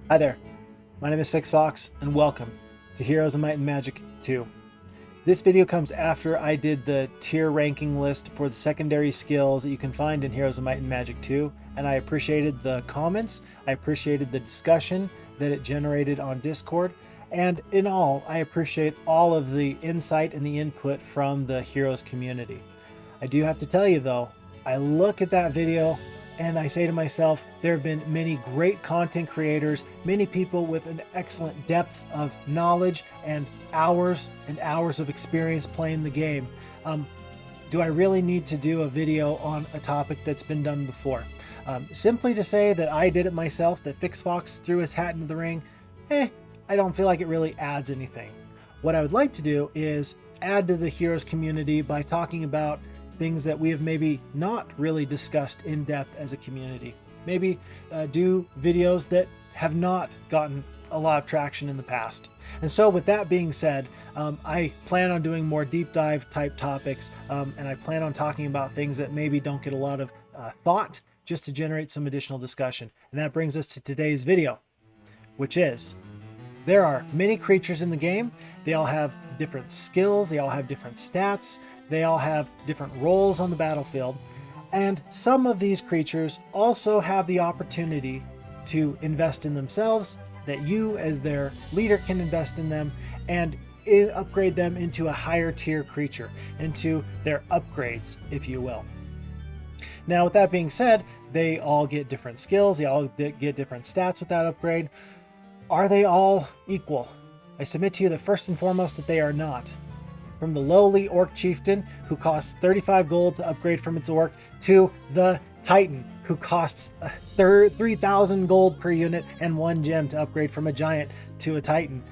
Hi there, my name is FixFox and welcome to Heroes of Might and Magic 2. This video comes after I did the tier ranking list for the secondary skills that you can find in Heroes of Might and Magic 2, and I appreciated the comments, I appreciated the discussion that it generated on Discord, and in all, I appreciate all of the insight and the input from the Heroes community. I do have to tell you though, I look at that video and I say to myself, there have been many great content creators, many people with an excellent depth of knowledge and hours of experience playing the game. Do I really need to do a video on a topic that's been done before? Simply to say that I did it myself, that FixFox threw his hat into the ring, I don't feel like it really adds anything. What I would like to do is add to the Heroes community by talking about things that we have maybe not really discussed in depth as a community. Maybe do videos that have not gotten a lot of traction in the past. And so with that being said, I plan on doing more deep dive type topics, and I plan on talking about things that maybe don't get a lot of thought, just to generate some additional discussion. And that brings us to today's video, which is, there are many creatures in the game. They all have different skills, they all have different stats, they all have different roles on the battlefield, and some of these creatures also have the opportunity to invest in themselves, that you as their leader can invest in them and upgrade them into a higher tier creature, into their upgrades, if you will. Now with that being said, they all get different skills, they all get different stats with that upgrade. Are they all equal? I submit to you that first and foremost that they are not. From the lowly orc chieftain, who costs 35 gold to upgrade from its orc, to the titan, who costs 3,000 gold per unit and 1 gem to upgrade from a giant to a titan.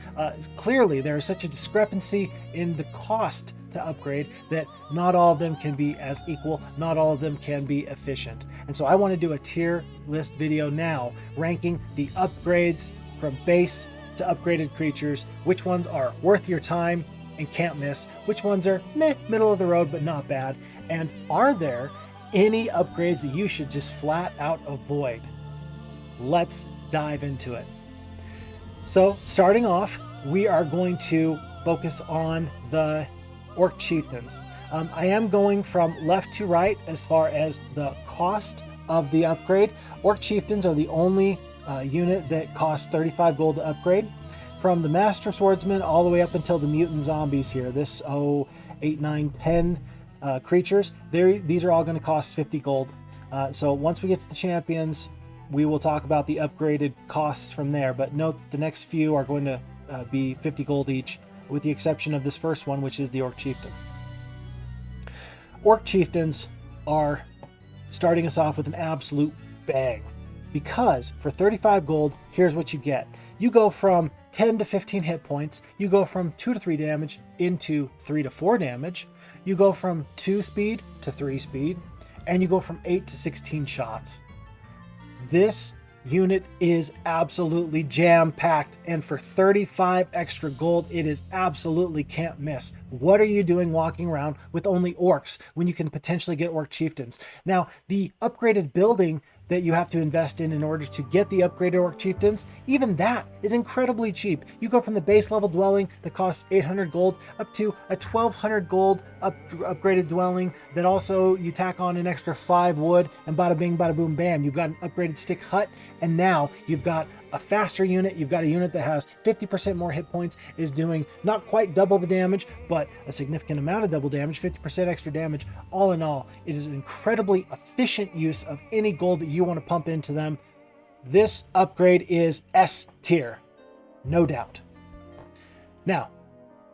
Clearly there is such a discrepancy in the cost to upgrade that not all of them can be as equal, not all of them can be efficient. And so I want to do a tier list video now, ranking the upgrades from base to upgraded creatures, which ones are worth your time and can't miss, which ones are middle of the road but not bad, and are there any upgrades that you should just flat out avoid? Let's dive into it. So starting off, we are going to focus on the orc chieftains. I am going from left to right as far as the cost of the upgrade. Orc chieftains are the only unit that costs 35 gold to upgrade. From the Master Swordsman all the way up until the mutant zombies here, this 8, 9, 10 creatures, these are all going to cost 50 gold. So once we get to the champions, we will talk about the upgraded costs from there. But note that the next few are going to be 50 gold each, with the exception of this first one, which is the Orc Chieftain. Orc Chieftains are starting us off with an absolute bang. Because for 35 gold, here's what you get. You go from 10 to 15 hit points, you go from 2 to 3 damage into 3 to 4 damage, you go from 2 speed to 3 speed, and you go from 8 to 16 shots. This unit is absolutely jam-packed, and for 35 extra gold, it is absolutely can't miss. What are you doing walking around with only orcs when you can potentially get orc chieftains? Now, the upgraded building that you have to invest in order to get the upgraded orc chieftains, even that is incredibly cheap. You go from the base level dwelling that costs 800 gold up to a 1200 gold upgraded dwelling that also you tack on an extra 5 wood, and bada bing bada boom bam, you've got an upgraded stick hut, and now you've got a faster unit. You've got a unit that has 50% more hit points, is doing not quite double the damage, but a significant amount of double damage, 50% extra damage. All in all, it is an incredibly efficient use of any gold that you want to pump into them. This upgrade is S tier, no doubt. Now,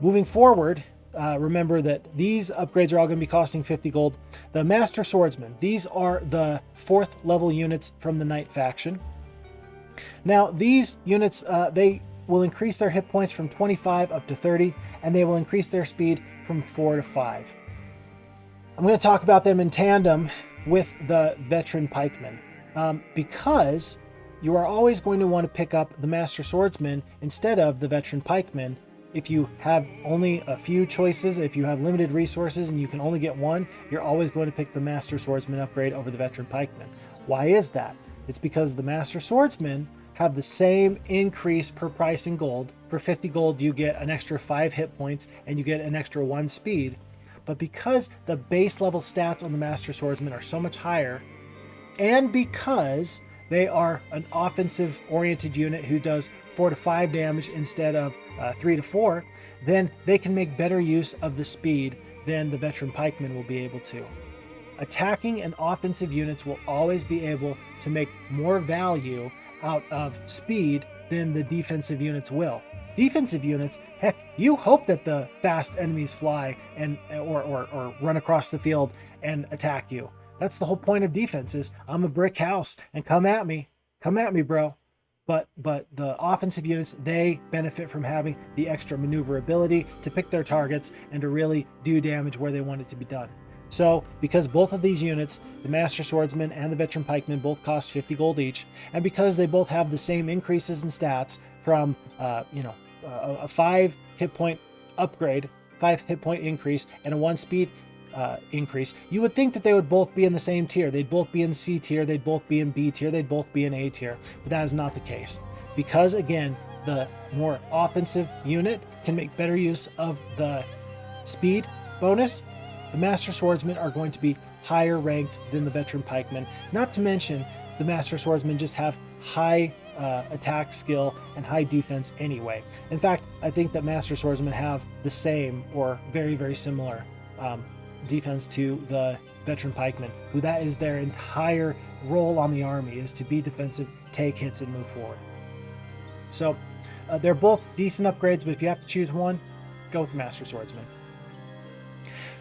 moving forward, remember that these upgrades are all going to be costing 50 gold. The Master Swordsman, these are the 4th level units from the Knight faction. Now these units, they will increase their hit points from 25 up to 30, and they will increase their speed from 4 to 5. I'm going to talk about them in tandem with the veteran pikemen, because you are always going to want to pick up the Master Swordsman instead of the veteran pikemen. If you have only a few choices, if you have limited resources and you can only get one, you're always going to pick the Master Swordsman upgrade over the veteran pikeman. Why is that? It's because the Master Swordsman have the same increase per price in gold. For 50 gold, you get an extra 5 hit points and you get an extra 1 speed. But because the base level stats on the Master Swordsman are so much higher, and because they are an offensive oriented unit who does 4 to 5 damage instead of 3 to 4, then they can make better use of the speed than the veteran pikemen will be able to. Attacking and offensive units will always be able to make more value out of speed than the defensive units will. Defensive units, heck, you hope that the fast enemies fly and or run across the field and attack you. That's the whole point of defense, is I'm a brick house and come at me, bro. But the offensive units, they benefit from having the extra maneuverability to pick their targets and to really do damage where they want it to be done. So because both of these units, the Master Swordsman and the Veteran Pikeman, both cost 50 gold each, and because they both have the same increases in stats from a 5 hit point upgrade, 5 hit point increase, and a 1 speed increase, you would think that they would both be in the same tier. They'd both be in C tier, they'd both be in B tier, they'd both be in A tier, but that is not the case. Because again, the more offensive unit can make better use of the speed bonus, the Master Swordsmen are going to be higher ranked than the Veteran Pikemen. Not to mention, the Master Swordsmen just have high attack skill and high defense anyway. In fact, I think that Master Swordsmen have the same or very, very similar defense to the Veteran Pikemen, who that is their entire role on the army, is to be defensive, take hits, and move forward. So they're both decent upgrades, but if you have to choose one, go with the Master Swordsman.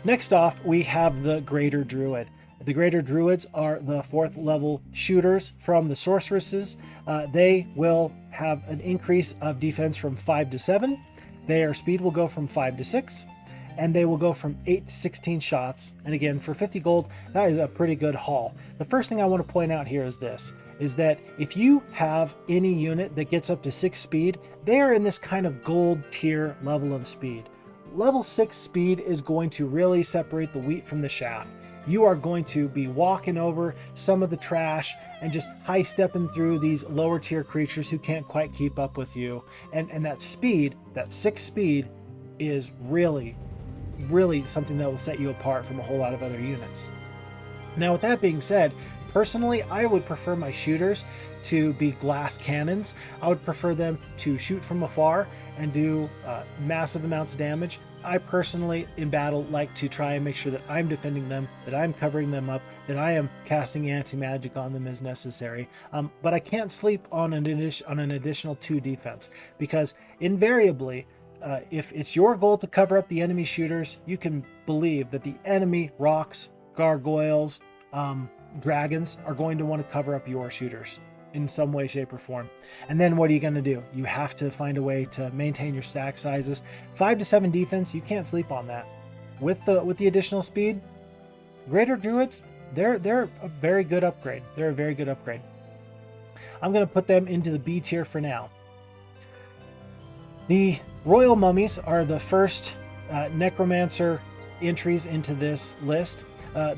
Next off, we have the Greater Druid. The Greater Druids are the 4th level shooters from the Sorceresses. They will have an increase of defense from 5 to 7. Their speed will go from 5 to 6. And they will go from 8 to 16 shots. And again, for 50 gold, that is a pretty good haul. The first thing I want to point out here is this, is that if you have any unit that gets up to 6 speed, they are in this kind of gold tier level of speed. Level 6 speed is going to really separate the wheat from the chaff. You are going to be walking over some of the trash and just high stepping through these lower tier creatures who can't quite keep up with you. And that speed, that 6 speed, is really something that will set you apart from a whole lot of other units. Now, with that being said, personally, I would prefer my shooters to be glass cannons. I would prefer them to shoot from afar and do massive amounts of damage. I personally, in battle, like to try and make sure that I'm defending them, that I'm covering them up, that I am casting anti-magic on them as necessary. But I can't sleep on an additional 2 defense, because invariably, if it's your goal to cover up the enemy shooters, you can believe that the enemy rocks, gargoyles, dragons are going to want to cover up your shooters in some way, shape, or form. And then what are you going to do? You have to find a way to maintain your stack sizes. 5 to 7 defense, you can't sleep on that. With the additional speed, Greater Druids, they're a very good upgrade. They're a very good upgrade. I'm going to put them into the B tier for now. The Royal Mummies are the first necromancer entries into this list.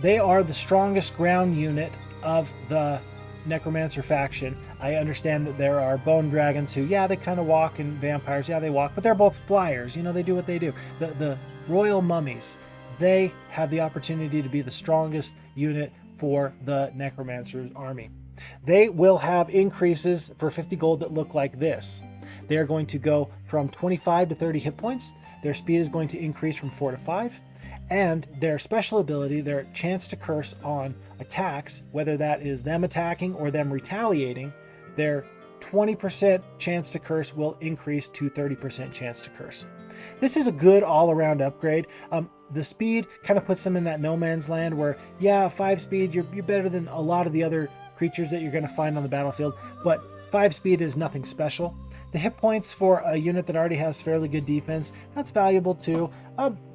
They are the strongest ground unit of the necromancer faction. I understand that there are bone dragons who, yeah, they kind of walk, and vampires, yeah, they walk, but they're both flyers. You know, they do what they do. The Royal Mummies, they have the opportunity to be the strongest unit for the necromancer's army. They will have increases for 50 gold that look like this. They are going to go from 25 to 30 hit points. Their speed is going to increase from 4 to 5. And their special ability, their chance to curse on attacks, whether that is them attacking or them retaliating, their 20% chance to curse will increase to 30% chance to curse. This is a good all-around upgrade. The speed kind of puts them in that no man's land where, yeah, 5 speed, you're better than a lot of the other creatures that you're going to find on the battlefield, but 5 speed is nothing special. The hit points for a unit that already has fairly good defense, that's valuable too.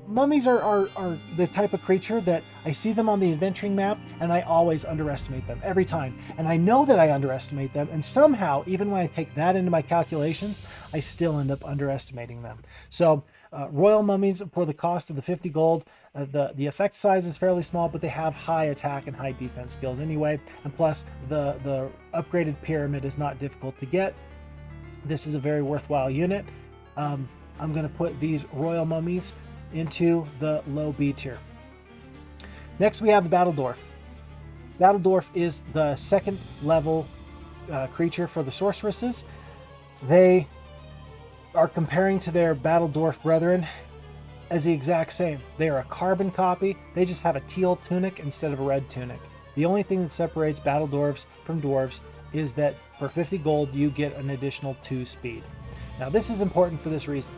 mummies are the type of creature that I see them on the adventuring map and I always underestimate them every time. And I know that I underestimate them, and somehow, even when I take that into my calculations, I still end up underestimating them. So royal mummies, for the cost of the 50 gold, the effect size is fairly small, but they have high attack and high defense skills anyway. And plus, the upgraded pyramid is not difficult to get. This is a very worthwhile unit. I'm going to put these royal mummies into the low B tier. Next, we have the battle dwarf. Battle dwarf is the second level creature for the sorceresses. They are comparing to their battle dwarf brethren as the exact same. They are a carbon copy. They just have a teal tunic instead of a red tunic. The only thing that separates battle dwarves from dwarves is that for 50 gold, you get an additional 2 speed. Now, this is important for this reason.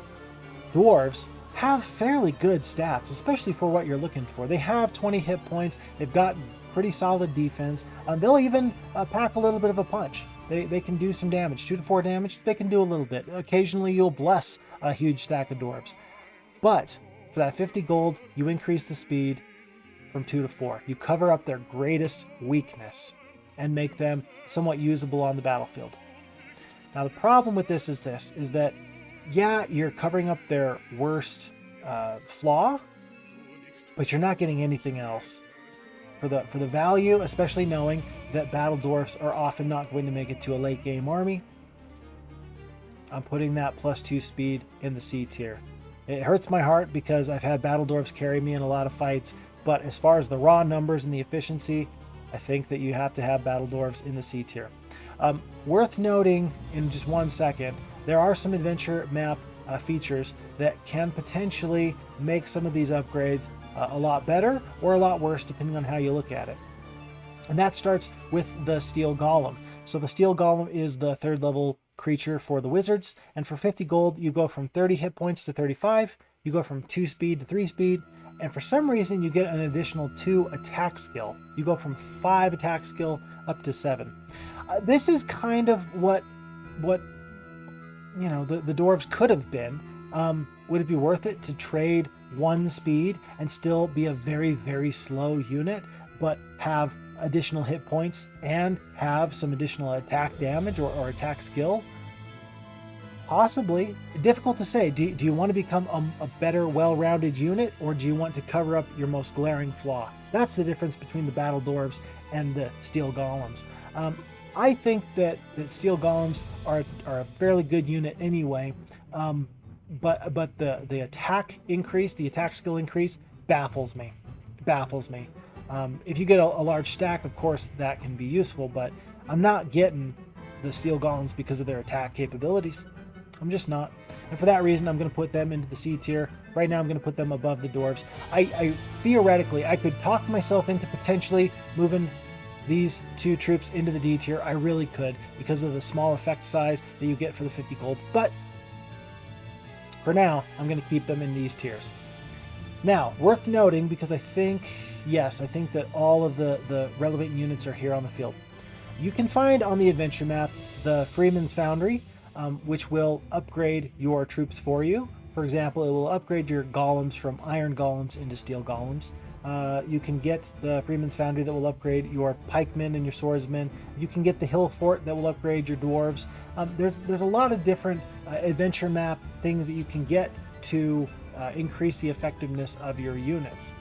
Dwarves have fairly good stats, especially for what you're looking for. They have 20 hit points. They've got pretty solid defense. They'll even pack a little bit of a punch. They can do some damage, 2 to 4 damage. They can do a little bit. Occasionally, you'll bless a huge stack of dwarves. But for that 50 gold, you increase the speed from 2 to 4. You cover up their greatest weakness and make them somewhat usable on the battlefield. Now, the problem with this is that yeah, you're covering up their worst flaw, but you're not getting anything else. For the value, especially knowing that battle dwarfs are often not going to make it to a late game army, I'm putting that +2 speed in the C tier. It hurts my heart because I've had battle dwarfs carry me in a lot of fights, but as far as the raw numbers and the efficiency, I think that you have to have battle dwarves in the C tier. Worth noting in just 1 second, there are some adventure map features that can potentially make some of these upgrades a lot better or a lot worse depending on how you look at it. And that starts with the steel golem. So the steel golem is the 3rd level creature for the wizards, and for 50 gold you go from 30 hit points to 35, you go from 2 speed to 3 speed, and for some reason you get an additional 2 attack skill. You go from 5 attack skill up to 7. This is kind of what you know, the dwarves could have been. Would it be worth it to trade 1 speed and still be a very, very slow unit, but have additional hit points and have some additional attack damage or attack skill? Possibly. Difficult to say. Do you want to become a better, well-rounded unit, or do you want to cover up your most glaring flaw? That's the difference between the battle dwarves and the steel golems. I think that steel golems are a fairly good unit anyway, but the attack increase, the attack skill increase, baffles me. If you get a large stack, of course, that can be useful, but I'm not getting the steel golems because of their attack capabilities. I'm just not. And for that reason, I'm going to put them into the C tier. Right now, I'm going to put them above the dwarves. I theoretically, I could talk myself into potentially moving these 2 troops into the D tier. I really could, because of the small effect size that you get for the 50 gold. But for now, I'm going to keep them in these tiers. Now, worth noting, because I think that all of the relevant units are here on the field. You can find on the adventure map the Freeman's Foundry, which will upgrade your troops for you. For example, it will upgrade your golems from iron golems into steel golems. You can get the Freeman's Foundry that will upgrade your pikemen and your swordsmen. You can get the Hill Fort that will upgrade your dwarves. There's a lot of different adventure map things that you can get to increase the effectiveness of your units.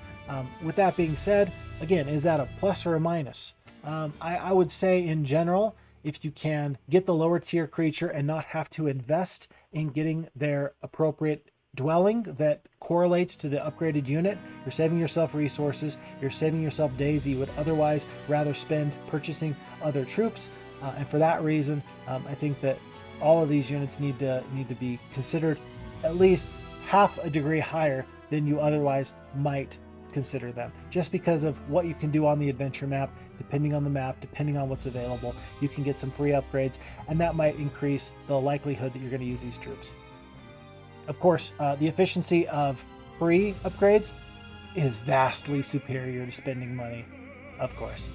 With that being said, again, is that a plus or a minus? I would say in general, if you can get the lower tier creature and not have to invest in getting their appropriate dwelling that correlates to the upgraded unit, you're saving yourself resources, you're saving yourself days that you would otherwise rather spend purchasing other troops. And for that reason, I think that all of these units need to be considered at least half a degree higher than you otherwise might consider them, just because of what you can do on the adventure map. Depending on the map, depending on what's available, you can get some free upgrades, and that might increase the likelihood that you're going to use these troops. Of course, the efficiency of free upgrades is vastly superior to spending money, of course.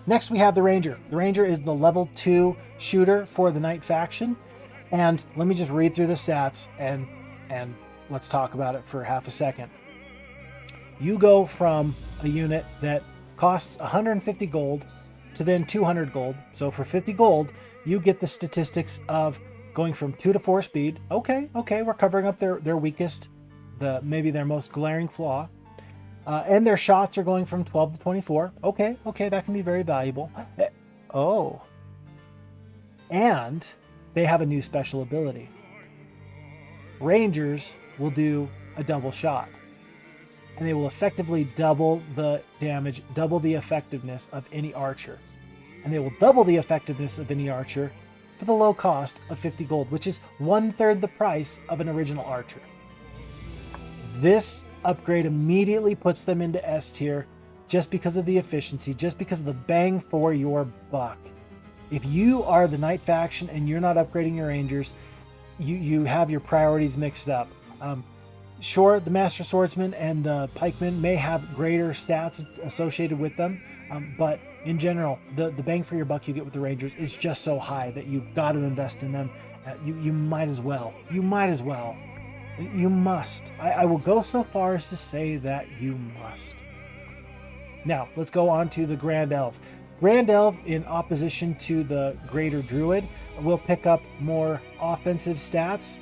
Next, we have the Ranger. The Ranger is the level 2 shooter for the Knight faction, and let me just read through the stats and let's talk about it for half a second. You go from a unit that costs 150 gold to then 200 gold. So for 50 gold, you get the statistics of going from 2 to 4 speed. Okay, we're covering up their weakest, maybe their most glaring flaw. And their shots are going from 12 to 24. Okay, that can be very valuable. Oh. And they have a new special ability. Rangers will do a double shot. And they will effectively double the damage, double the effectiveness of any archer. And they will double the effectiveness of any archer for the low cost of 50 gold, which is 1/3 the price of an original archer. This upgrade immediately puts them into S tier just because of the efficiency, just because of the bang for your buck. If you are the Knight faction and you're not upgrading your Rangers, you have your priorities mixed up. Sure, the Master Swordsman and the Pikeman may have greater stats associated with them, but in general, the bang for your buck you get with the Rangers is just so high that you've got to invest in them. You might as well. You must. I will go so far as to say that you must. Now, let's go on to the Grand Elf. Grand Elf, in opposition to the Greater Druid, will pick up more offensive stats.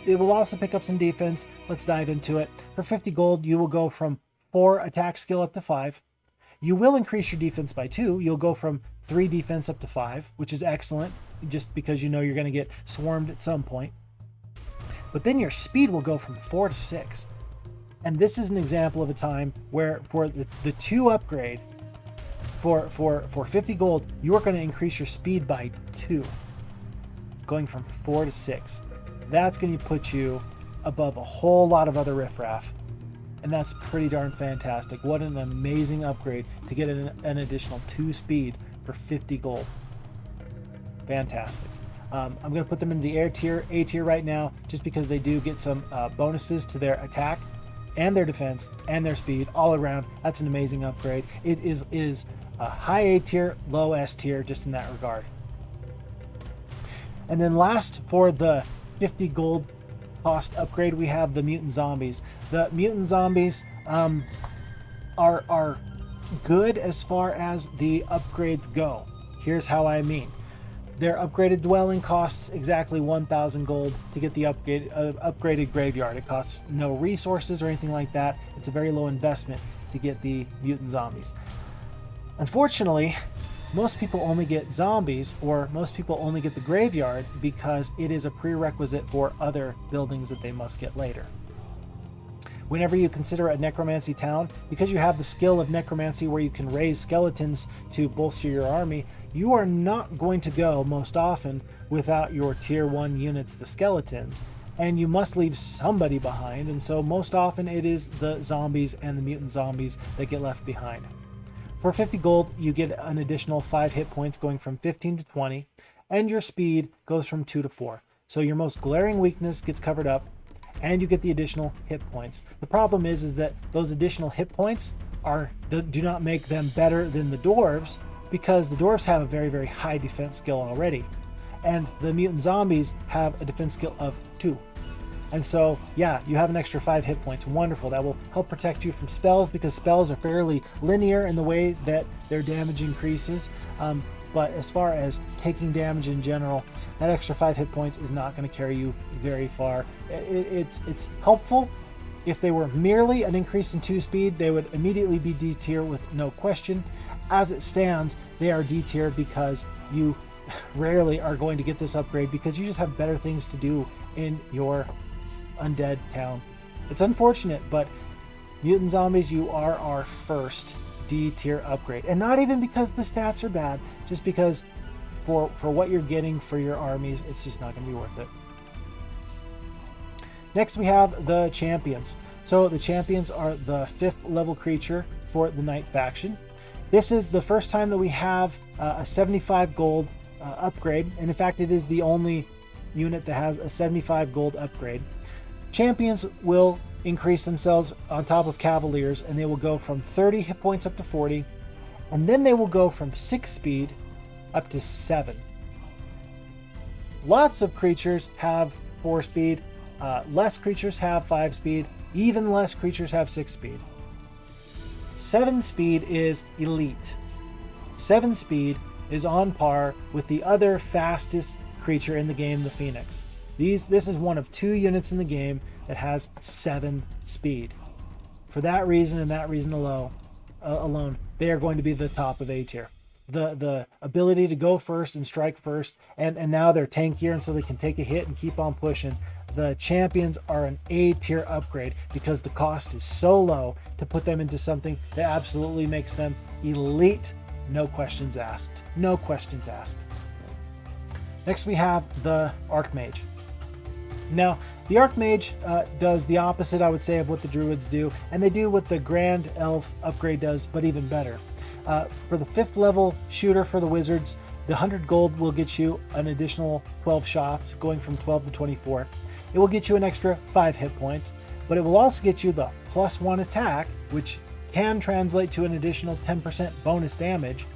It will also pick up some defense. Let's dive into it. For 50 gold, you will go from 4 attack skill up to 5. You will increase your defense by 2. You'll go from 3 defense up to 5, which is excellent, just because you know you're going to get swarmed at some point. But then your speed will go from 4 to 6. And this is an example of a time where for the 2 upgrade, for 50 gold, you are going to increase your speed by 2, going from 4 to 6. That's going to put you above a whole lot of other riffraff. And that's pretty darn fantastic. What an amazing upgrade to get an additional 2 speed for 50 gold. Fantastic. I'm going to put them into the A tier right now, just because they do get some bonuses to their attack and their defense and their speed all around. That's an amazing upgrade. It is a high A tier, low S tier, just in that regard. And then last, for the 50 gold cost upgrade, we have the Mutant Zombies. The Mutant Zombies are good as far as the upgrades go. Here's how I mean. Their upgraded dwelling costs exactly 1,000 gold to get the upgraded graveyard. It costs no resources or anything like that. It's a very low investment to get the Mutant Zombies. Unfortunately, most people only get zombies, or most people only get the graveyard, because it is a prerequisite for other buildings that they must get later. Whenever you consider a necromancy town, because you have the skill of necromancy where you can raise skeletons to bolster your army, you are not going to go most often without your tier 1 units, the skeletons, and you must leave somebody behind, and so most often it is the zombies and the mutant zombies that get left behind. For 50 gold, you get an additional 5 hit points, going from 15 to 20, and your speed goes from 2 to 4. So your most glaring weakness gets covered up, and you get the additional hit points. The problem is that those additional hit points do not make them better than the dwarves, because the dwarves have a very, very high defense skill already, and the mutant zombies have a defense skill of 2. And so, yeah, you have an extra 5 hit points. Wonderful. That will help protect you from spells, because spells are fairly linear in the way that their damage increases. But as far as taking damage in general, that extra 5 hit points is not going to carry you very far. It's helpful. If they were merely an increase in 2 speed, they would immediately be D tier with no question. As it stands, they are D tier because you rarely are going to get this upgrade, because you just have better things to do in your undead town. It's unfortunate, but mutant zombies, you are our first D tier upgrade, and not even because the stats are bad, just because for what you're getting for your armies, it's just not going to be worth it. Next, we have the champions. So the champions are the 5th level creature for the Knight faction. This is the first time that we have a 75 gold upgrade, and in fact it is the only unit that has a 75 gold upgrade. Champions will increase themselves on top of Cavaliers, and they will go from 30 hit points up to 40, and then they will go from 6 speed up to 7. Lots of creatures have 4 speed. less creatures have 5 speed, even less creatures have 6 speed. 7 speed is elite. 7 speed is on par with the other fastest creature in the game, the Phoenix. This is one of 2 units in the game that has 7 speed. For that reason and that reason alone, they are going to be the top of A tier. The ability to go first and strike first, and now they're tankier, and so they can take a hit and keep on pushing. The champions are an A tier upgrade because the cost is so low to put them into something that absolutely makes them elite. No questions asked. No questions asked. Next we have the Archmage. Now, the Archmage does the opposite, I would say, of what the Druids do, and they do what the Grand Elf upgrade does, but even better. For the 5th level shooter for the Wizards, the 100 gold will get you an additional 12 shots, going from 12 to 24. It will get you an extra 5 hit points, but it will also get you the +1 attack, which can translate to an additional 10% bonus damage,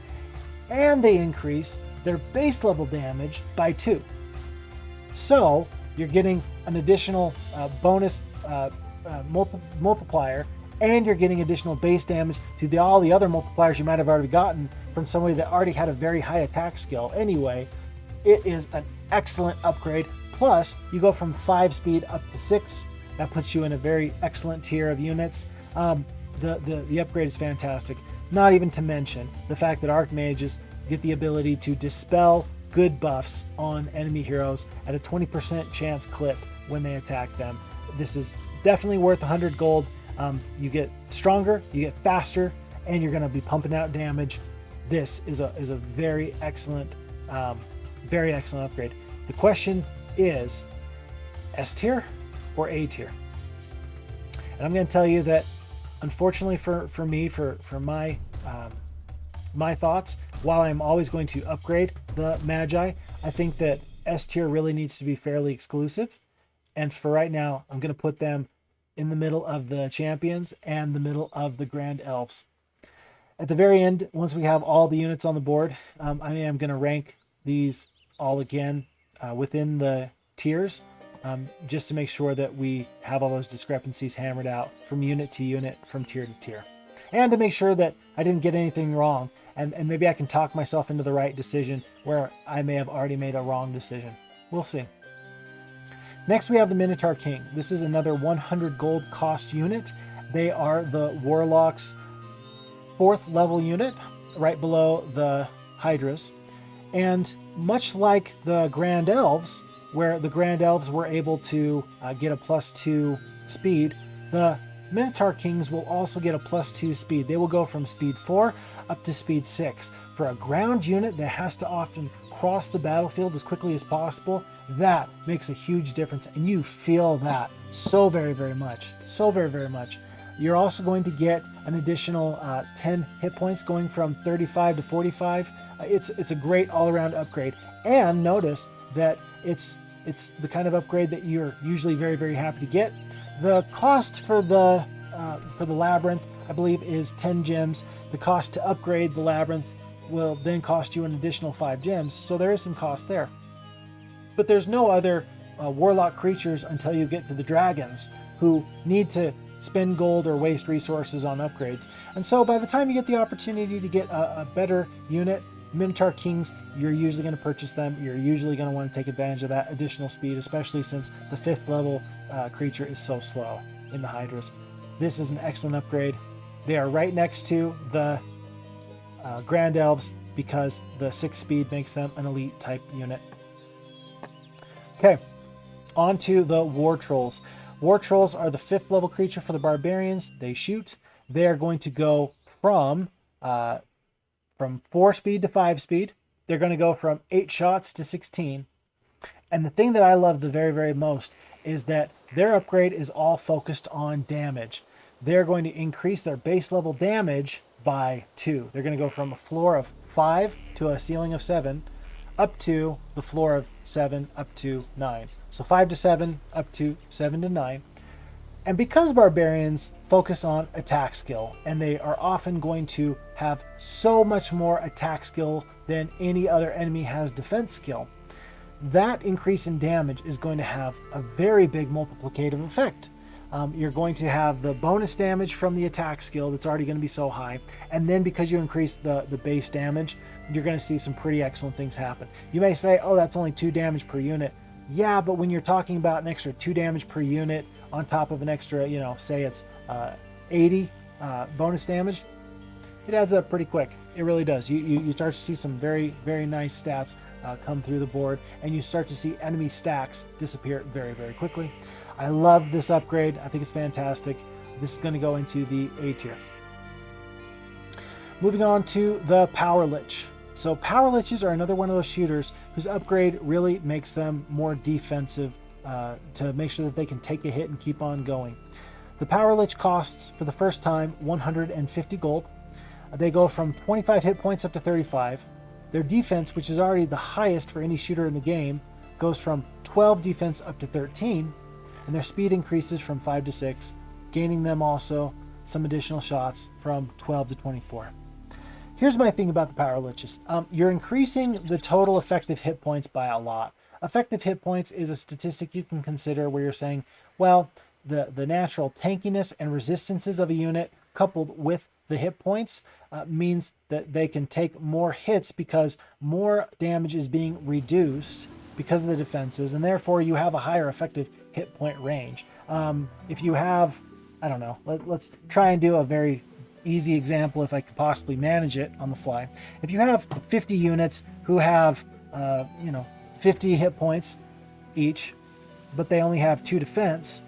and they increase their base level damage by 2. So you're getting an additional bonus multiplier, and you're getting additional base damage to all the other multipliers you might have already gotten from somebody that already had a very high attack skill. Anyway, it is an excellent upgrade. Plus, you go from 5 speed up to 6. That puts you in a very excellent tier of units. The upgrade is fantastic. Not even to mention the fact that Archmages get the ability to dispel good buffs on enemy heroes at a 20% chance clip when they attack them. This is definitely worth 100 gold. You get stronger, you get faster, and you're going to be pumping out damage. This is a very excellent upgrade. The question is S tier or A tier? And I'm going to tell you that, unfortunately for me, for my thoughts, while I'm always going to upgrade the Magi, I think that S tier really needs to be fairly exclusive. And for right now, I'm going to put them in the middle of the champions and the middle of the Grand Elves. At the very end, once we have all the units on the board, I am going to rank these all again within the tiers, just to make sure that we have all those discrepancies hammered out from unit to unit, from tier to tier. And to make sure that I didn't get anything wrong, and maybe I can talk myself into the right decision where I may have already made a wrong decision. We'll see. Next, we have the Minotaur King. This is another 100 gold cost unit. They are the Warlock's 4th level unit, right below the Hydras. And much like the Grand Elves, where the Grand Elves were able to get a +2 speed, the Minotaur Kings will also get a +2 speed. They will go from speed 4 up to speed 6. For a ground unit that has to often cross the battlefield as quickly as possible, that makes a huge difference, and you feel that so very, very much. So very, very much. You're also going to get an additional 10 hit points, going from 35 to 45. It's a great all-around upgrade. And notice that it's the kind of upgrade that you're usually very, very happy to get. The cost for the Labyrinth, I believe, is 10 gems. The cost to upgrade the Labyrinth will then cost you an additional 5 gems, so there is some cost there. But there's no other Warlock creatures until you get to the Dragons, who need to spend gold or waste resources on upgrades. And so by the time you get the opportunity to get a better unit, Minotaur Kings, you're usually going to purchase them. You're usually going to want to take advantage of that additional speed, especially since the 5th level creature is so slow in the Hydras. This is an excellent upgrade. They are right next to the Grand Elves because the 6 speed makes them an elite type unit. Okay, on to the War Trolls. War Trolls are the 5th level creature for the Barbarians. They shoot. They are going to go from 4 speed to 5 speed. They're going to go from 8 shots to 16. And the thing that I love the very, very most is that their upgrade is all focused on damage. They're going to increase their base level damage by 2. They're going to go from a floor of 5 to a ceiling of 7, up to the floor of 7 up to 9. So 5 to 7 up to 7 to 9. And because Barbarians focus on attack skill, and they are often going to have so much more attack skill than any other enemy has defense skill, that increase in damage is going to have a very big multiplicative effect. You're going to have the bonus damage from the attack skill that's already going to be so high, and then because you increase the base damage, you're going to see some pretty excellent things happen. You may say, oh, that's only 2 damage per unit. Yeah, but when you're talking about an extra 2 damage per unit on top of an extra, you know, say it's 80 bonus damage, it adds up pretty quick. It really does. You start to see some very, very nice stats come through the board, and you start to see enemy stacks disappear very, very quickly. I love this upgrade. I think it's fantastic. This is going to go into the A tier. Moving on to the Power Lich. So Power Liches are another one of those shooters whose upgrade really makes them more defensive to make sure that they can take a hit and keep on going. The Power Lich costs, for the first time, 150 gold. They go from 25 hit points up to 35. Their defense, which is already the highest for any shooter in the game, goes from 12 defense up to 13, and their speed increases from 5 to 6, gaining them also some additional shots from 12 to 24. Here's my thing about the Power Liches. You're increasing the total effective hit points by a lot. Effective hit points is a statistic you can consider where you're saying, well, the natural tankiness and resistances of a unit coupled with the hit points means that they can take more hits because more damage is being reduced because of the defenses, and therefore you have a higher effective hit point range. If you have, I don't know, let's try and do a very easy example if I could possibly manage it on the fly. If you have 50 units who have, 50 hit points each, but they only have 2 defense,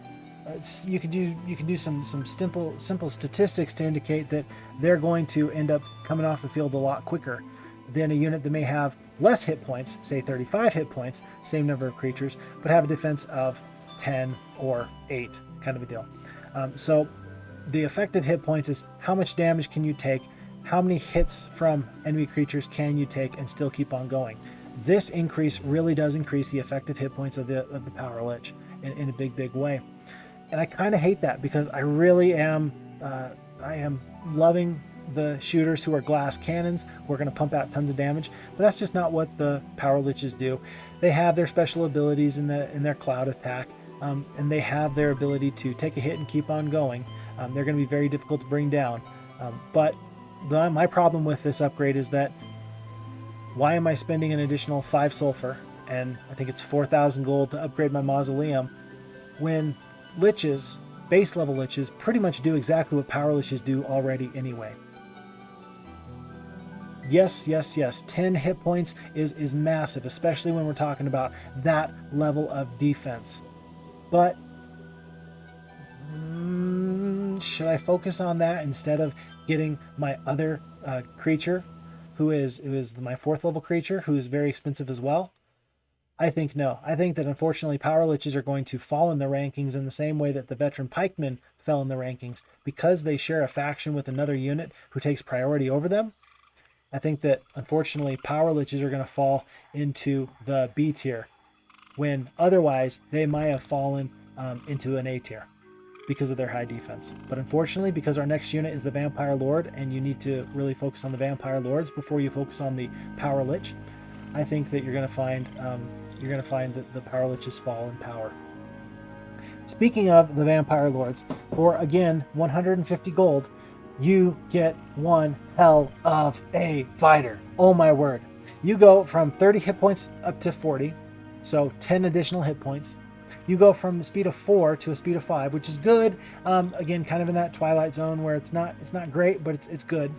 you can do some simple statistics to indicate that they're going to end up coming off the field a lot quicker than a unit that may have less hit points, say 35 hit points, same number of creatures, but have a defense of 10 or 8, kind of a deal. So the effective hit points is how much damage can you take, how many hits from enemy creatures can you take and still keep on going. This increase really does increase the effective hit points of the Power Lich in a big way. And I kind of hate that because I really am loving the shooters who are glass cannons who are going to pump out tons of damage, but that's just not what the Power Liches do. They have their special abilities in their cloud attack, and they have their ability to take a hit and keep on going. They're going to be very difficult to bring down, but my problem with this upgrade is that why am I spending an additional 5 sulfur, and I think it's 4,000 gold to upgrade my mausoleum, when liches, base level liches, pretty much do exactly what Power Liches do already anyway. Yes, 10 hit points is massive, especially when we're talking about that level of defense. But should I focus on that instead of getting my other creature, who is my 4th level creature, who is very expensive as well? I think no. I think that unfortunately Power Liches are going to fall in the rankings in the same way that the veteran pikemen fell in the rankings, because they share a faction with another unit who takes priority over them. I think that unfortunately Power Liches are going to fall into the B tier, when otherwise they might have fallen into an A tier because of their high defense. But unfortunately, because our next unit is the Vampire Lord, and you need to really focus on the Vampire Lords before you focus on the Power Lich, I think that you're going to find that the Power Liches fall in power. Speaking of the Vampire Lords, for again 150 gold, you get one hell of a fighter. Oh my word. You go from 30 hit points up to 40, so 10 additional hit points. You go from a speed of 4 to a speed of 5, which is good. Again, kind of in that twilight zone where it's not great, but it's good.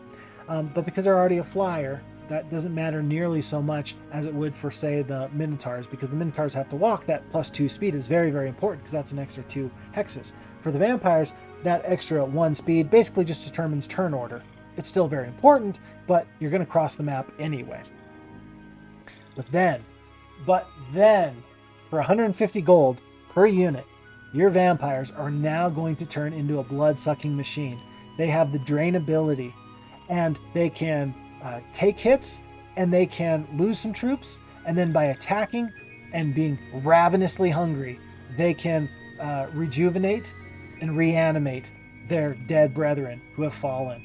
But because they're already a flyer, that doesn't matter nearly so much as it would for, say, the Minotaurs, because the Minotaurs have to walk. That +2 speed is very, very important because that's an extra 2 hexes. For the vampires, that extra 1 speed basically just determines turn order. It's still very important, but you're going to cross the map anyway. But then, for 150 gold per unit, your vampires are now going to turn into a blood-sucking machine. They have the drain ability, and they can take hits, and they can lose some troops, and then by attacking and being ravenously hungry, they can rejuvenate and reanimate their dead brethren who have fallen.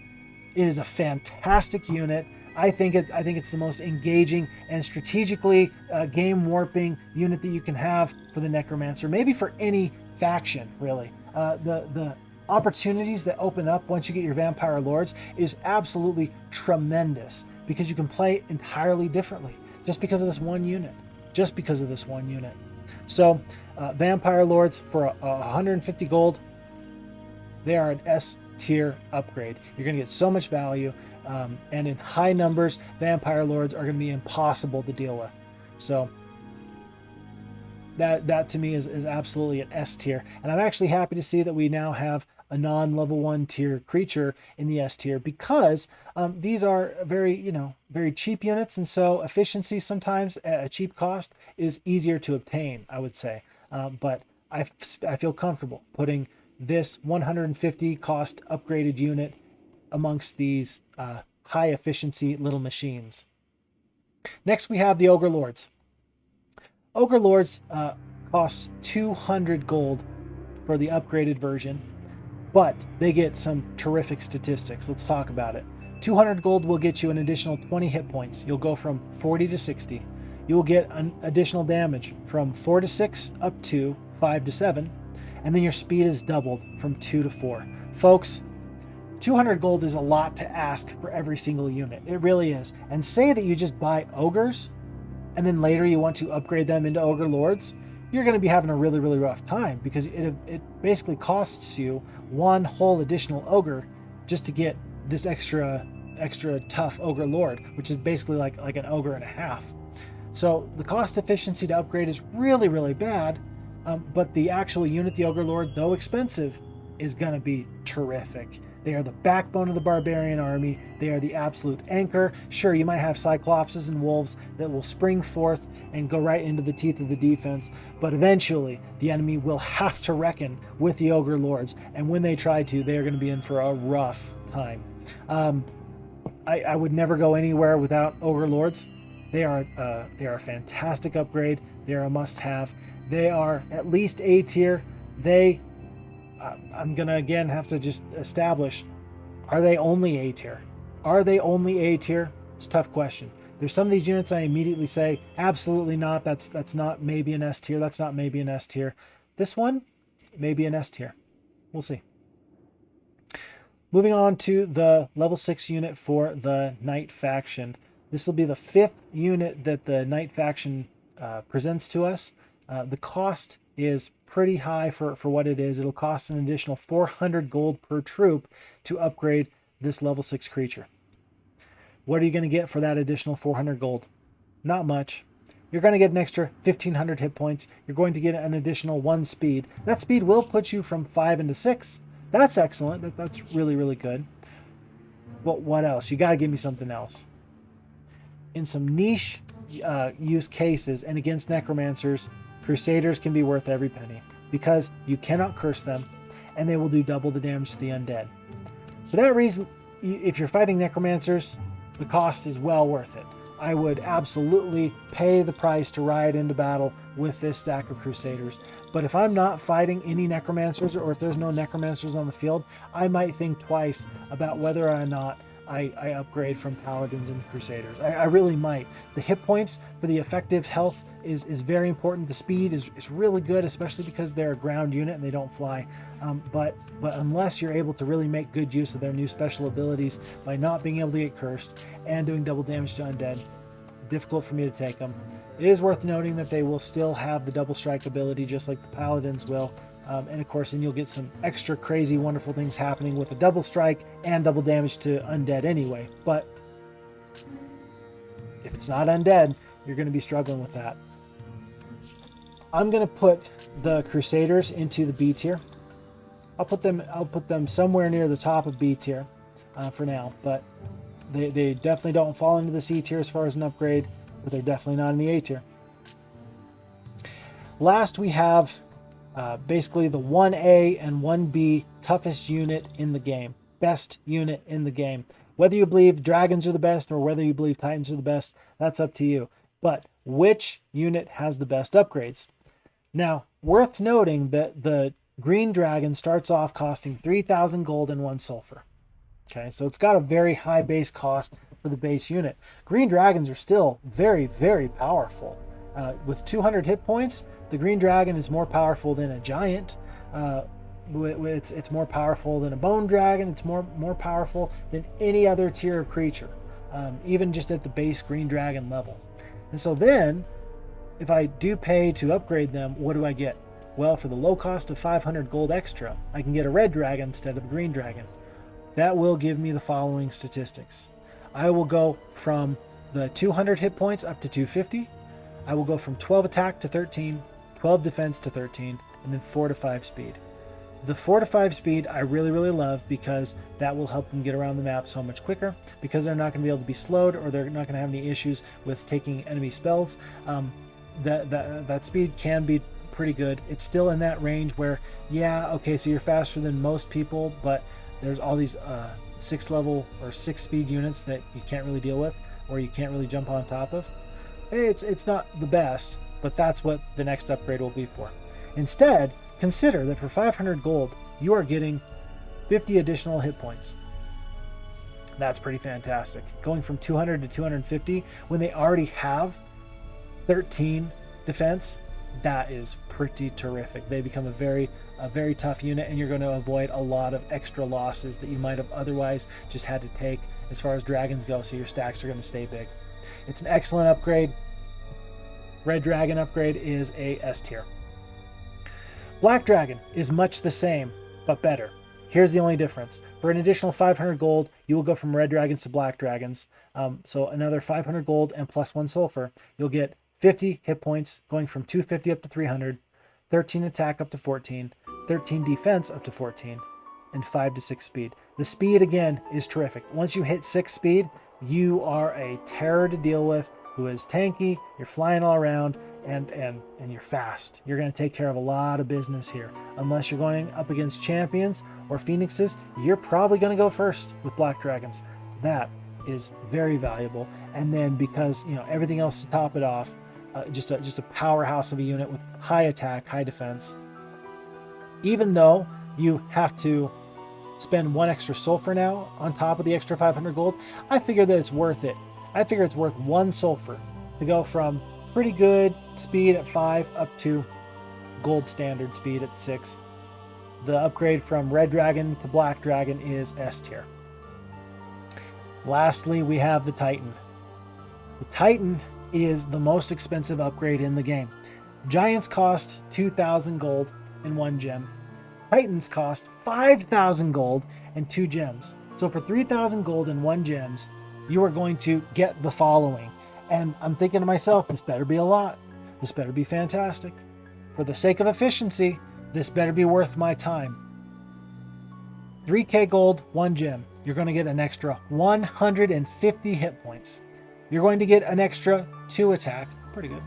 It is a fantastic unit. I think it's the most engaging and strategically game warping unit that you can have for the necromancer, maybe for any faction really. The opportunities that open up once you get your vampire lords is absolutely tremendous, because you can play entirely differently just because of this one unit. So vampire lords for 150 gold, they are an S tier upgrade. You're going to get so much value, and in high numbers, vampire lords are going to be impossible to deal with. So that to me is absolutely an S tier, and I'm actually happy to see that we now have a non-level 1 tier creature in the S tier, because these are very cheap units, and so efficiency sometimes at a cheap cost is easier to obtain, I would say. But I feel comfortable putting this 150 cost upgraded unit amongst these high efficiency little machines. Next we have the Ogre Lords. Ogre Lords cost 200 gold for the upgraded version, but they get some terrific statistics. Let's talk about it. 200 gold will get you an additional 20 hit points. You'll go from 40 to 60. You'll get an additional damage from 4 to 6 up to 5 to 7. And then your speed is doubled from 2 to 4. Folks, 200 gold is a lot to ask for every single unit. It really is. And say that you just buy ogres, and then later you want to upgrade them into ogre lords, you're going to be having a really, really rough time, because it basically costs you one whole additional ogre just to get this extra tough ogre lord, which is basically like an ogre and a half. So the cost efficiency to upgrade is really, really bad, but the actual unit, the ogre lord, though expensive, is going to be terrific. They are the backbone of the barbarian army. They are the absolute anchor. Sure, you might have cyclopses and wolves that will spring forth and go right into the teeth of the defense, but eventually the enemy will have to reckon with the ogre lords, and when they try to, they are going to be in for a rough time. I would never go anywhere without ogre lords. They are a fantastic upgrade. They are a must-have. They are at least A tier. I'm gonna again have to just establish, are they only A tier? Are they only A tier? It's a tough question. There's some of these units I immediately say, absolutely not. That's not maybe an S tier. That's not maybe an S tier. This one, maybe an S tier. We'll see. Moving on to the level 6 unit for the Knight faction. This will be the 5th unit that the Knight faction presents to us. The cost is pretty high for what it is. It'll cost an additional 400 gold per troop to upgrade this level 6 creature. What are you going to get for that additional 400 gold? Not much. You're going to get an extra 1500 hit points. You're going to get an additional 1 speed. That speed will put you from 5 into 6. That's excellent. That's really, really good. But what else? You got to give me something else. In some niche use cases and against necromancers, Crusaders can be worth every penny, because you cannot curse them, and they will do double the damage to the undead. For that reason, if you're fighting necromancers, the cost is well worth it. I would absolutely pay the price to ride into battle with this stack of Crusaders. But if I'm not fighting any necromancers, or if there's no necromancers on the field, I might think twice about whether or not I upgrade from Paladins into Crusaders. I really might. The hit points for the effective health is very important. The speed is really good, especially because they're a ground unit and they don't fly. But unless you're able to really make good use of their new special abilities by not being able to get cursed and doing double damage to undead, difficult for me to take them. It is worth noting that they will still have the double strike ability, just like the Paladins will. And of course, then you'll get some extra crazy, wonderful things happening with the double strike and double damage to undead anyway. But if it's not undead, you're going to be struggling with that. I'm going to put the Crusaders into the B tier. I'll put them somewhere near the top of B tier for now. But they definitely don't fall into the C tier as far as an upgrade, but they're definitely not in the A tier. Last, we have basically the 1A and 1B toughest unit in the game. Best unit in the game. Whether you believe dragons are the best or whether you believe titans are the best, that's up to you. But which unit has the best upgrades? Now, worth noting that the green dragon starts off costing 3,000 gold and 1 sulfur. Okay, so it's got a very high base cost, for the base unit. Green dragons are still very, very powerful. With 200 hit points, the green dragon is more powerful than a giant. It's more powerful than a bone dragon. It's more powerful than any other tier of creature, even just at the base green dragon level. And so then, if I do pay to upgrade them, what do I get? Well, for the low cost of 500 gold extra, I can get a red dragon instead of a green dragon. That will give me the following statistics. I will go from the 200 hit points up to 250. I will go from 12 attack to 13, 12 defense to 13, and then 4 to 5 speed. The 4 to 5 speed I really, really love because that will help them get around the map so much quicker, because they're not going to be able to be slowed, or they're not going to have any issues with taking enemy spells. That speed can be pretty good. It's still in that range where, yeah, okay, so you're faster than most people, but there's all these 6 level or 6 speed units that you can't really deal with, or you can't really jump on top of. It's not the best, but that's what the next upgrade will be for. Instead, consider that for 500 gold, you are getting 50 additional hit points. That's pretty fantastic. Going from 200 to 250 when they already have 13 defense, that is pretty terrific. They become a very tough unit, and you're going to avoid a lot of extra losses that you might have otherwise just had to take as far as dragons go, so your stacks are going to stay big. It's an excellent upgrade. Red dragon upgrade is a S tier. Black dragon is much the same, but better. Here's the only difference. For an additional 500 gold, you will go from red dragons to black dragons. So another 500 gold and plus 1 sulfur. You'll get 50 hit points going from 250 up to 300, 13 attack up to 14, 13 defense up to 14, and 5 to 6 speed. The speed, again, is terrific. Once you hit 6 speed, you are a terror to deal with, who is tanky, you're flying all around, and you're fast. You're going to take care of a lot of business here. Unless you're going up against champions or phoenixes, you're probably going to go first with black dragons. That is very valuable. And then because, everything else to top it off, just a powerhouse of a unit with high attack, high defense. Even though you have to spend 1 extra sulfur now on top of the extra 500 gold, I figure that it's worth it. I figure it's worth 1 sulfur to go from pretty good speed at 5 up to gold standard speed at 6. The upgrade from red dragon to black dragon is S tier. Lastly, we have the Titan. The Titan is the most expensive upgrade in the game. Giants cost 2,000 gold and 1 gem. Titans cost 5,000 gold and 2 gems. So for 3,000 gold and 1 gems, you are going to get the following. And I'm thinking to myself, this better be a lot. This better be fantastic. For the sake of efficiency, this better be worth my time. 3k gold, 1 gem. You're going to get an extra 150 hit points. You're going to get an extra 2 attack. Pretty good.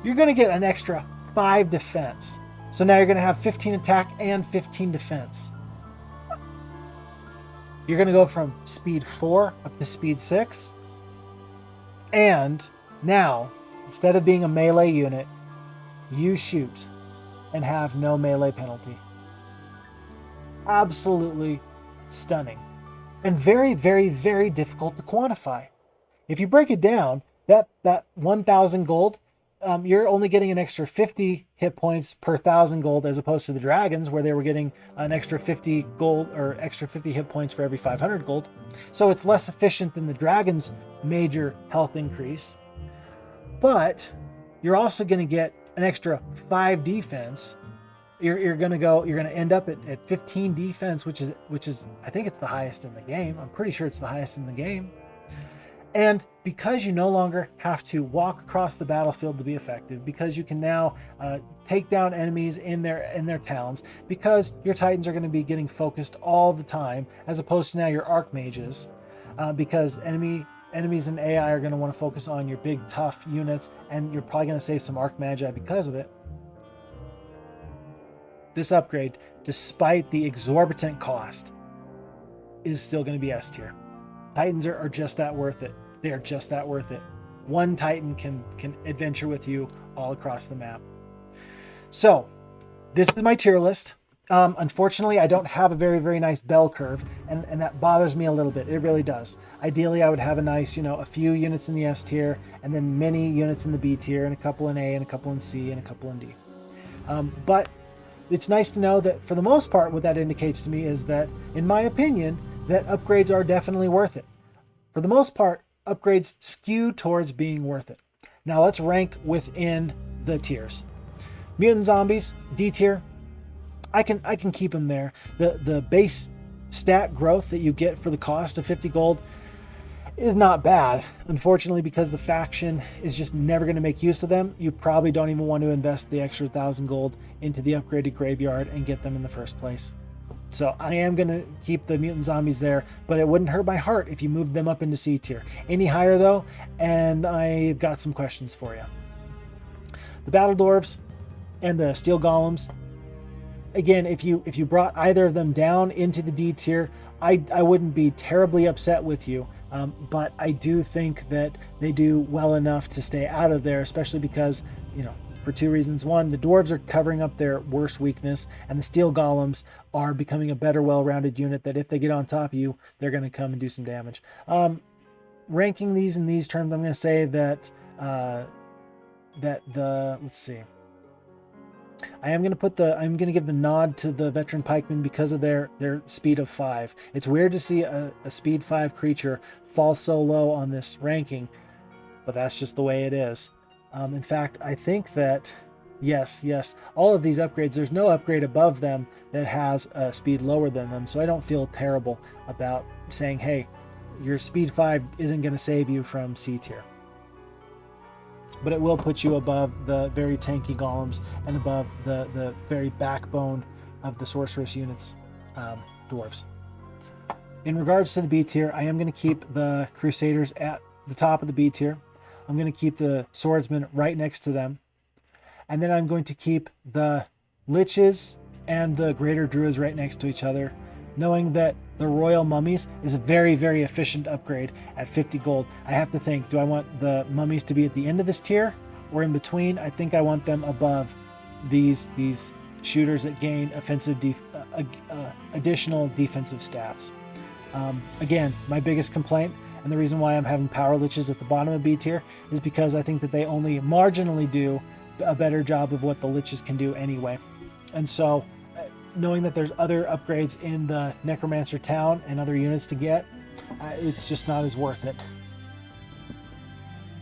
You're going to get an extra 5 defense. So now you're going to have 15 attack and 15 defense. You're going to go from speed 4 up to speed 6. And now, instead of being a melee unit, you shoot and have no melee penalty. Absolutely stunning. And very, very, very difficult to quantify. If you break it down, that 1,000 gold, you're only getting an extra 50 hit points per 1,000 gold, as opposed to the dragons, where they were getting an extra 50 gold or extra 50 hit points for every 500 gold. So it's less efficient than the dragons' major health increase. But you're also going to get an extra 5 defense. You're going to end up at 15 defense, which is I think it's the highest in the game. I'm pretty sure it's the highest in the game. And because you no longer have to walk across the battlefield to be effective, because you can now take down enemies in their towns, because your Titans are going to be getting focused all the time, as opposed to now your Archmages, because enemies and AI are going to want to focus on your big tough units, and you're probably going to save some Archmagi because of it. This upgrade, despite the exorbitant cost, is still going to be S tier. Titans are just that worth it. They are just that worth it. 1 Titan can adventure with you all across the map. So, this is my tier list. Unfortunately, I don't have a very, very nice bell curve, and that bothers me a little bit. It really does. Ideally, I would have a nice, a few units in the S tier, and then many units in the B tier, and a couple in A, and a couple in C, and a couple in D. But it's nice to know that for the most part, what that indicates to me is that, in my opinion, that upgrades are definitely worth it. For the most part, upgrades skew towards being worth it. Now let's rank within the tiers. Mutant zombies, D tier. I can keep them there. The base stat growth that you get for the cost of 50 gold is not bad. Unfortunately, because the faction is just never going to make use of them, you probably don't even want to invest the extra 1,000 gold into the upgraded graveyard and get them in the first place. So I am going to keep the mutant zombies there, but it wouldn't hurt my heart if you moved them up into C tier. Any higher though, and I've got some questions for you. The battle dwarves and the steel golems. Again, if you brought either of them down into the D tier, I wouldn't be terribly upset with you, but I do think that they do well enough to stay out of there, especially because, for two reasons. One, the dwarves are covering up their worst weakness, and the steel golems are becoming a better, well-rounded unit that if they get on top of you, they're going to come and do some damage. Ranking these in these terms, I'm going to say that let's see. I'm going to give the nod to the veteran pikemen because of their speed of 5. It's weird to see a speed 5 creature fall so low on this ranking, but that's just the way it is. In fact, I think that, yes, all of these upgrades, there's no upgrade above them that has a speed lower than them, so I don't feel terrible about saying, hey, your speed 5 isn't going to save you from C tier. But it will put you above the very tanky golems and above the very backbone of the sorceress units, dwarves. In regards to the B tier, I am going to keep the Crusaders at the top of the B tier. I'm going to keep the swordsmen right next to them. And then I'm going to keep the liches and the greater druids right next to each other, knowing that the royal mummies is a very, very efficient upgrade at 50 gold. I have to think, do I want the mummies to be at the end of this tier or in between? I think I want them above these shooters that gain additional defensive stats. Again, my biggest complaint, and the reason why I'm having power liches at the bottom of B tier, is because I think that they only marginally do a better job of what the liches can do anyway. And so, knowing that there's other upgrades in the necromancer town and other units to get, it's just not as worth it.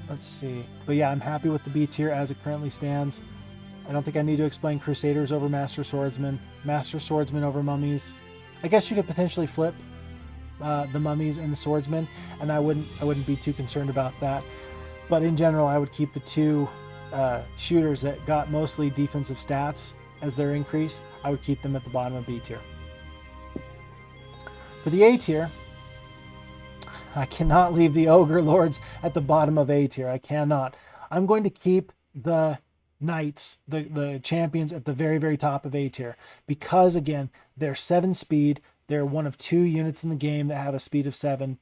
Let's see. But yeah, I'm happy with the B tier as it currently stands. I don't think I need to explain Crusaders over Master Swordsmen, Master Swordsmen over Mummies. I guess you could potentially flip the Mummies and the Swordsmen, and I wouldn't be too concerned about that. But in general, I would keep the two shooters that got mostly defensive stats as their increase. I would keep them at the bottom of B tier. For the A tier, I cannot leave the Ogre Lords at the bottom of A tier. I cannot. I'm going to keep the Knights, the champions, at the very, very top of A tier because, again, they're 7 speed. They're one of 2 units in the game that have a speed of 7.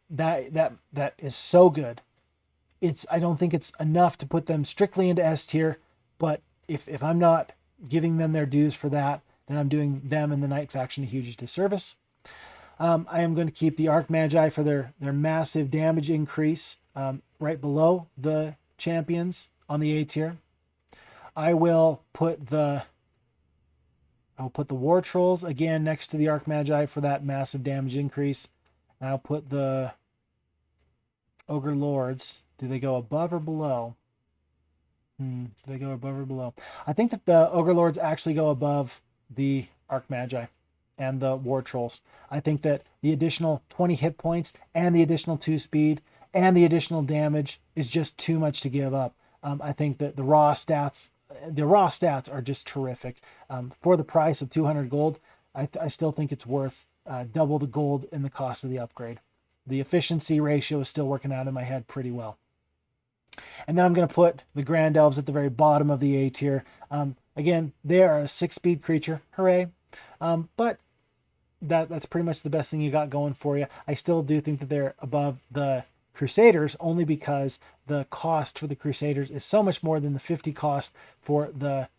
That is so good. I don't think it's enough to put them strictly into S tier, but if I'm not giving them their dues for that, then I'm doing them and the Knight faction a huge disservice. I am going to keep the Archmagi for their massive damage increase right below the champions on the A tier. I will put the War Trolls again next to the Archmagi for that massive damage increase. And I'll put the Ogre Lords. Do they go above or below? Do they go above or below? I think that the Ogre Lords actually go above the Archmagi and the War Trolls. I think that the additional 20 hit points and the additional 2 speed and the additional damage is just too much to give up. I think that the raw stats are just terrific. For the price of 200 gold, I still think it's worth double the gold in the cost of the upgrade. The efficiency ratio is still working out in my head pretty well. And then I'm going to put the Grand Elves at the very bottom of the A tier. Again, they are a 6-speed creature. Hooray. But that's pretty much the best thing you got going for you. I still do think that they're above the Crusaders only because the cost for the Crusaders is so much more than the 50 cost for the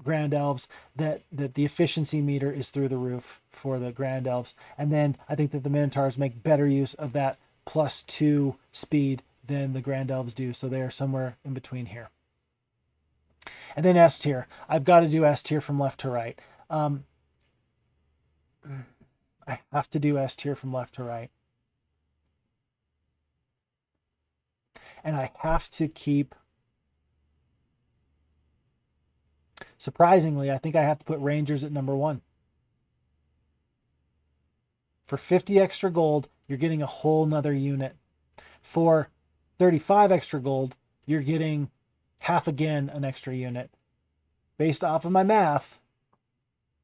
Grand Elves, that the efficiency meter is through the roof for the Grand Elves. And then I think that the Minotaurs make better use of that +2 speed than the Grand Elves do. So they are somewhere in between here. And then S tier. I've got to do S tier from left to right. I have to do S tier from left to right. And I have to keep... Surprisingly, I think I have to put Rangers at number 1. For 50 extra gold, you're getting a whole nother unit. For 35 extra gold, you're getting half again an extra unit. Based off of my math,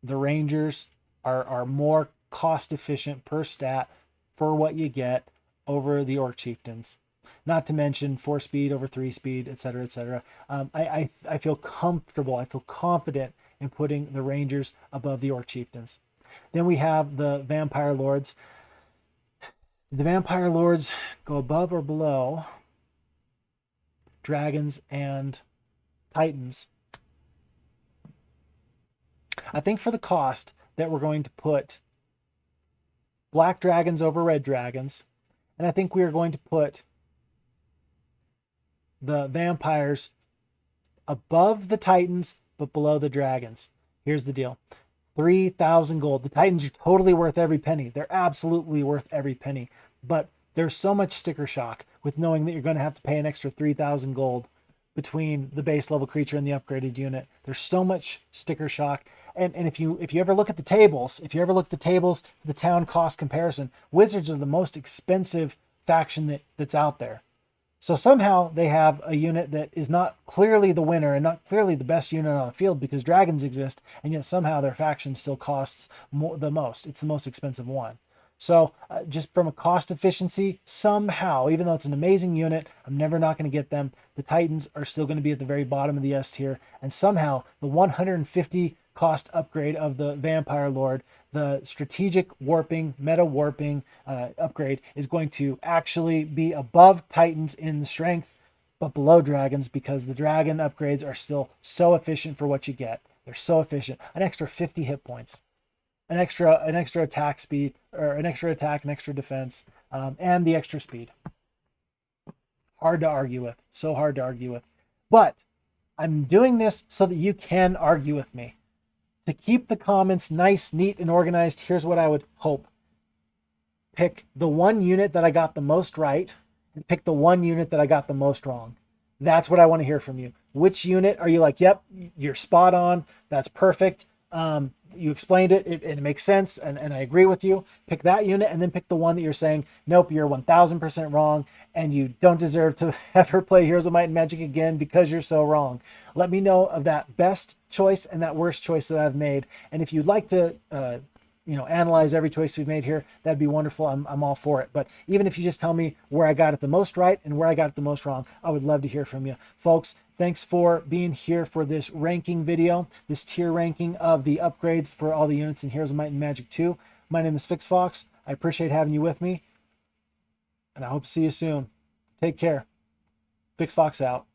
the Rangers are more cost efficient per stat for what you get over the Orc Chieftains. Not to mention 4 speed over 3 speed, etc., etc. I feel comfortable, I feel confident in putting the Rangers above the Orc Chieftains. Then we have the Vampire Lords. The Vampire Lords go above or below Dragons and Titans. I think for the cost that we're going to put Black Dragons over Red Dragons, and I think we are going to put the Vampires above the Titans but below the Dragons. Here's the deal. 3,000 gold. The Titans are totally worth every penny. They're absolutely worth every penny. But there's so much sticker shock with knowing that you're going to have to pay an extra 3,000 gold between the base level creature and the upgraded unit. There's so much sticker shock. And if you ever look at the tables, for the town cost comparison, Wizards are the most expensive faction that's out there. So somehow they have a unit that is not clearly the winner and not clearly the best unit on the field because dragons exist, and yet somehow their faction still costs the most. It's the most expensive one. So just from a cost efficiency, somehow, even though it's an amazing unit, I'm never not going to get them. The Titans are still going to be at the very bottom of the S tier, and somehow the 150 cost upgrade of the Vampire Lord, the strategic warping, meta warping upgrade, is going to actually be above Titans in strength, but below Dragons because the Dragon upgrades are still so efficient for what you get. They're so efficient. An extra 50 hit points, an extra attack speed, or an extra attack, an extra defense, and the extra speed. Hard to argue with. So hard to argue with. But I'm doing this so that you can argue with me. To keep the comments nice, neat, and organized, here's what I would hope. Pick the one unit that I got the most right, and pick the one unit that I got the most wrong. That's what I want to hear from you. Which unit are you like, yep, you're spot on, that's perfect, you explained it, it makes sense, and I agree with you. Pick that unit, and then pick the one that you're saying, nope, you're 1000% wrong, and you don't deserve to ever play Heroes of Might and Magic again because you're so wrong. Let me know of that best choice and that worst choice that I've made. And if you'd like to analyze every choice we've made here, that'd be wonderful. I'm all for it. But even if you just tell me where I got it the most right and where I got it the most wrong, I would love to hear from you. Folks, thanks for being here for this ranking video, this tier ranking of the upgrades for all the units in Heroes of Might and Magic 2. My name is FixFox. I appreciate having you with me, and I hope to see you soon. Take care. FixFox out.